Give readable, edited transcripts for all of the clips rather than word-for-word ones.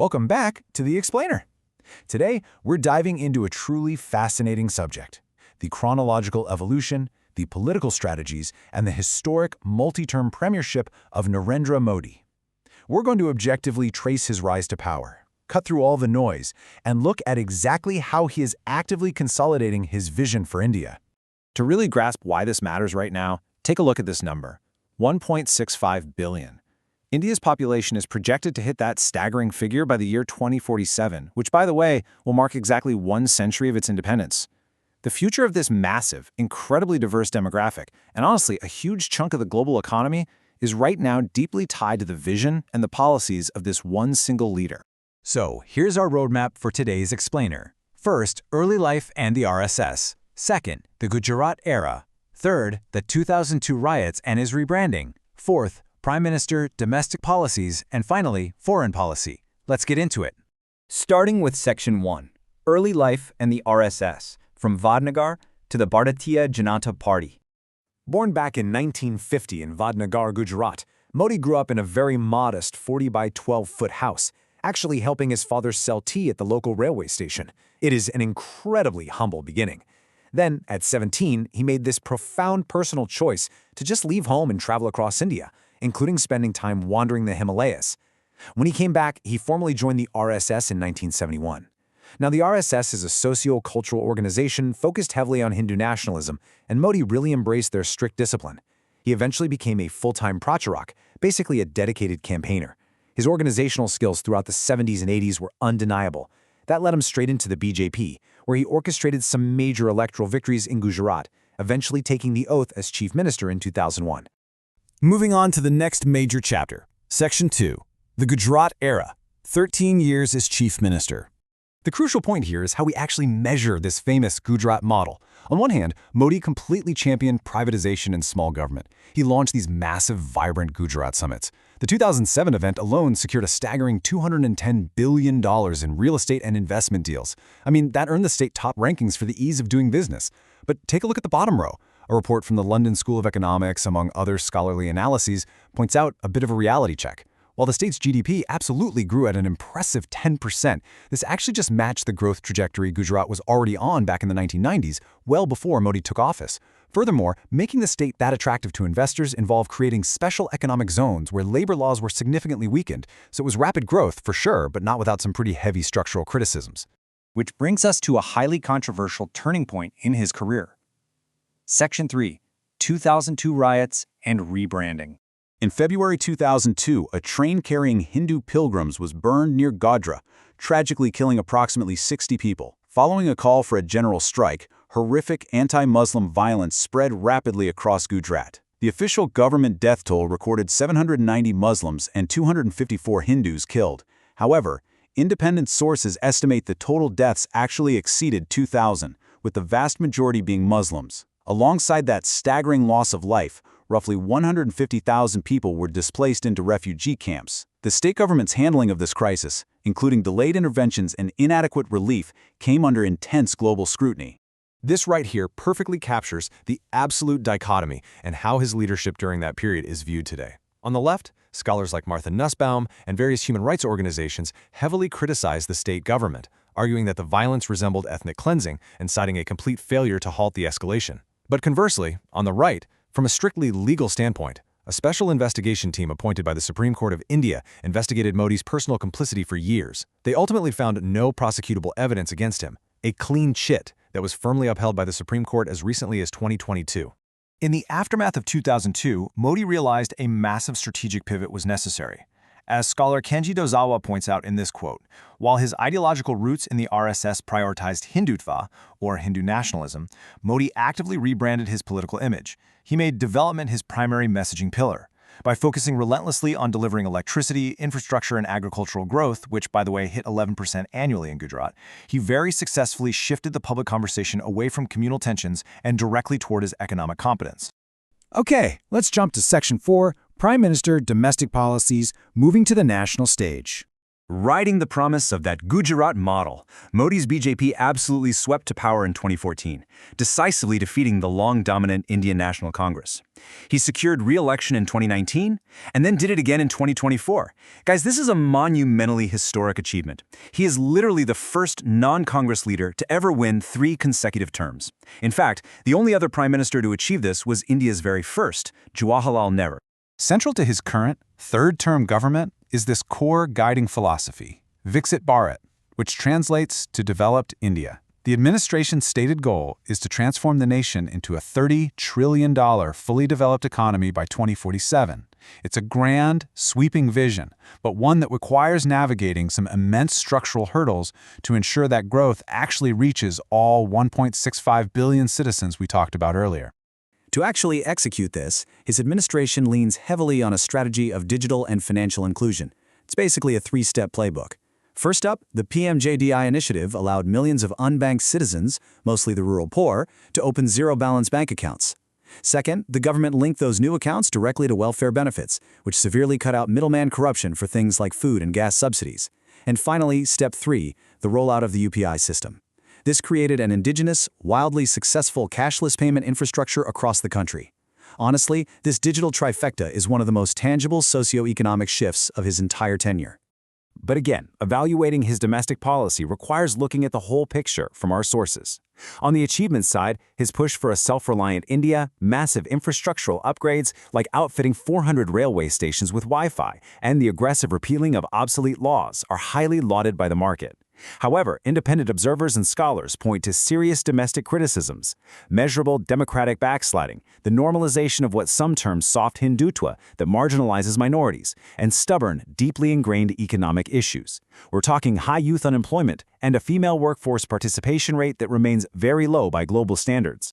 Welcome back to The Explainer. Today, we're diving into a truly fascinating subject: the chronological evolution, the political strategies, and the historic multi-term premiership of Narendra Modi. We're going to objectively trace his rise to power, cut through all the noise, and look at exactly how he is actively consolidating his vision for India. To really grasp why this matters right now, take a look at this number: 1.65 billion. India's population is projected to hit that staggering figure by the year 2047, which, by the way, will mark exactly 1 century of its independence. The future of this massive, incredibly diverse demographic, and honestly a huge chunk of the global economy, is right now deeply tied to the vision and the policies of this one single leader. So, here's our roadmap for today's Explainer. First, early life and the RSS. Second, the Gujarat era. Third, the 2002 riots and his rebranding. Fourth, Prime Minister, domestic policies, and finally, foreign policy. Let's get into it. Starting with Section 1, Early Life and the RSS, from Vadnagar to the Bharatiya Janata Party. Born back in 1950 in Vadnagar, Gujarat, Modi grew up in a very modest 40 by 12-foot house, actually helping his father sell tea at the local railway station. It is an incredibly humble beginning. Then, at 17, he made this profound personal choice to just leave home and travel across India, including spending time wandering the Himalayas. When he came back, he formally joined the RSS in 1971. Now, the RSS is a socio-cultural organization focused heavily on Hindu nationalism, and Modi really embraced their strict discipline. He eventually became a full-time pracharak, basically a dedicated campaigner. His organizational skills throughout the 70s and 80s were undeniable. That led him straight into the BJP, where he orchestrated some major electoral victories in Gujarat, eventually taking the oath as chief minister in 2001. Moving on to the next major chapter, Section 2, the Gujarat era, 13 years as chief minister. The crucial point here is how we actually measure this famous Gujarat model. On one hand, Modi completely championed privatization and small government. He launched these massive, vibrant Gujarat summits. The 2007 event alone secured a staggering $210 billion in real estate and investment deals. I mean, that earned the state top rankings for the ease of doing business. But take a look at the bottom row. A report from the London School of Economics, among other scholarly analyses, points out a bit of a reality check. While the state's GDP absolutely grew at an impressive 10%, this actually just matched the growth trajectory Gujarat was already on back in the 1990s, well before Modi took office. Furthermore, making the state that attractive to investors involved creating special economic zones where labor laws were significantly weakened, so it was rapid growth for sure, but not without some pretty heavy structural criticisms. Which brings us to a highly controversial turning point in his career. Section 3, 2002 riots and rebranding. In February 2002, a train carrying Hindu pilgrims was burned near Godhra, tragically killing approximately 60 people. Following a call for a general strike, horrific anti-Muslim violence spread rapidly across Gujarat. The official government death toll recorded 790 Muslims and 254 Hindus killed. However, independent sources estimate the total deaths actually exceeded 2,000, with the vast majority being Muslims. Alongside that staggering loss of life, roughly 150,000 people were displaced into refugee camps. The state government's handling of this crisis, including delayed interventions and inadequate relief, came under intense global scrutiny. This right here perfectly captures the absolute dichotomy and how his leadership during that period is viewed today. On the left, scholars like Martha Nussbaum and various human rights organizations heavily criticize the state government, arguing that the violence resembled ethnic cleansing and citing a complete failure to halt the escalation. But conversely, on the right, from a strictly legal standpoint, a special investigation team appointed by the Supreme Court of India investigated Modi's personal complicity for years. They ultimately found no prosecutable evidence against him, a clean chit that was firmly upheld by the Supreme Court as recently as 2022. In the aftermath of 2002, Modi realized a massive strategic pivot was necessary. As scholar Kenji Dozawa points out in this quote, while his ideological roots in the RSS prioritized Hindutva, or Hindu nationalism, Modi actively rebranded his political image. He made development his primary messaging pillar. By focusing relentlessly on delivering electricity, infrastructure, and agricultural growth, which, by the way, hit 11% annually in Gujarat, he very successfully shifted the public conversation away from communal tensions and directly toward his economic competence. Okay, let's jump to Section 4, Prime Minister, domestic policies, moving to the national stage. Riding the promise of that Gujarat model, Modi's BJP absolutely swept to power in 2014, decisively defeating the long-dominant Indian National Congress. He secured re-election in 2019, and then did it again in 2024. Guys, this is a monumentally historic achievement. He is literally the first non-Congress leader to ever win 3 consecutive terms. In fact, the only other prime minister to achieve this was India's very first, Jawaharlal Nehru. Central to his current, third-term government is this core guiding philosophy, Viksit Bharat, which translates to Developed India. The administration's stated goal is to transform the nation into a $30 trillion fully developed economy by 2047. It's a grand, sweeping vision, but one that requires navigating some immense structural hurdles to ensure that growth actually reaches all 1.65 billion citizens we talked about earlier. To actually execute this, his administration leans heavily on a strategy of digital and financial inclusion. It's basically a 3-step playbook. First up, the PMJDI initiative allowed millions of unbanked citizens, mostly the rural poor, to open zero-balance bank accounts. Second, the government linked those new accounts directly to welfare benefits, which severely cut out middleman corruption for things like food and gas subsidies. And finally, step 3, the rollout of the UPI system. This created an indigenous, wildly successful cashless payment infrastructure across the country. Honestly, this digital trifecta is one of the most tangible socioeconomic shifts of his entire tenure. But again, evaluating his domestic policy requires looking at the whole picture from our sources. On the achievements side, his push for a self-reliant India, massive infrastructural upgrades like outfitting 400 railway stations with Wi-Fi, and the aggressive repealing of obsolete laws are highly lauded by the market. However, independent observers and scholars point to serious domestic criticisms, measurable democratic backsliding, the normalization of what some term soft Hindutva that marginalizes minorities, and stubborn, deeply ingrained economic issues. We're talking high youth unemployment and a female workforce participation rate that remains very low by global standards.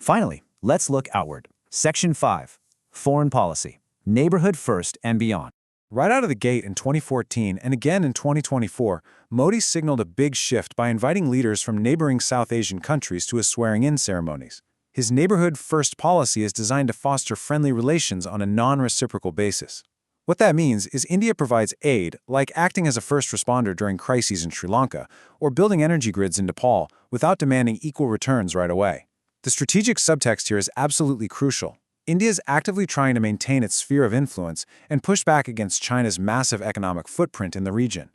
Finally, let's look outward. Section 5. Foreign Policy. Neighborhood First and Beyond. Right out of the gate in 2014 and again in 2024, Modi signaled a big shift by inviting leaders from neighboring South Asian countries to his swearing-in ceremonies. His Neighborhood First policy is designed to foster friendly relations on a non-reciprocal basis. What that means is India provides aid, like acting as a first responder during crises in Sri Lanka or building energy grids in Nepal, without demanding equal returns right away. The strategic subtext here is absolutely crucial. India is actively trying to maintain its sphere of influence and push back against China's massive economic footprint in the region.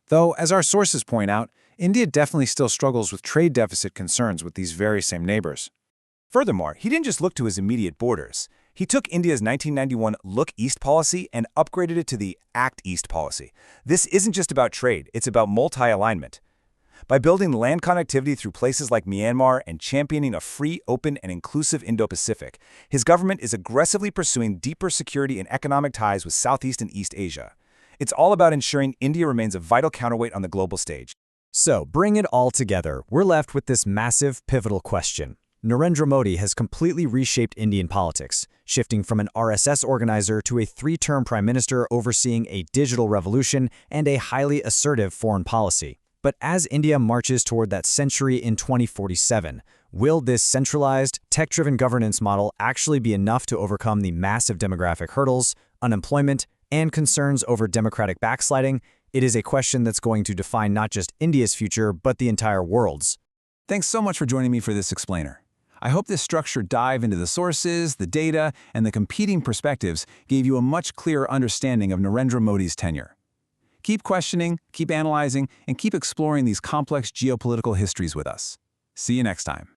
Though, as our sources point out, India definitely still struggles with trade deficit concerns with these very same neighbors. Furthermore, he didn't just look to his immediate borders. He took India's 1991 Look East policy and upgraded it to the Act East policy. This isn't just about trade, it's about multi-alignment. By building land connectivity through places like Myanmar and championing a free, open, and inclusive Indo-Pacific, his government is aggressively pursuing deeper security and economic ties with Southeast and East Asia. It's all about ensuring India remains a vital counterweight on the global stage. So, bring it all together, we're left with this massive, pivotal question. Narendra Modi has completely reshaped Indian politics, shifting from an RSS organizer to a 3-term prime minister overseeing a digital revolution and a highly assertive foreign policy. But as India marches toward that century in 2047, will this centralized, tech-driven governance model actually be enough to overcome the massive demographic hurdles, unemployment, and concerns over democratic backsliding? It is a question that's going to define not just India's future, but the entire world's. Thanks so much for joining me for this explainer. I hope this structured dive into the sources, the data, and the competing perspectives gave you a much clearer understanding of Narendra Modi's tenure. Keep questioning, keep analyzing, and keep exploring these complex geopolitical histories with us. See you next time.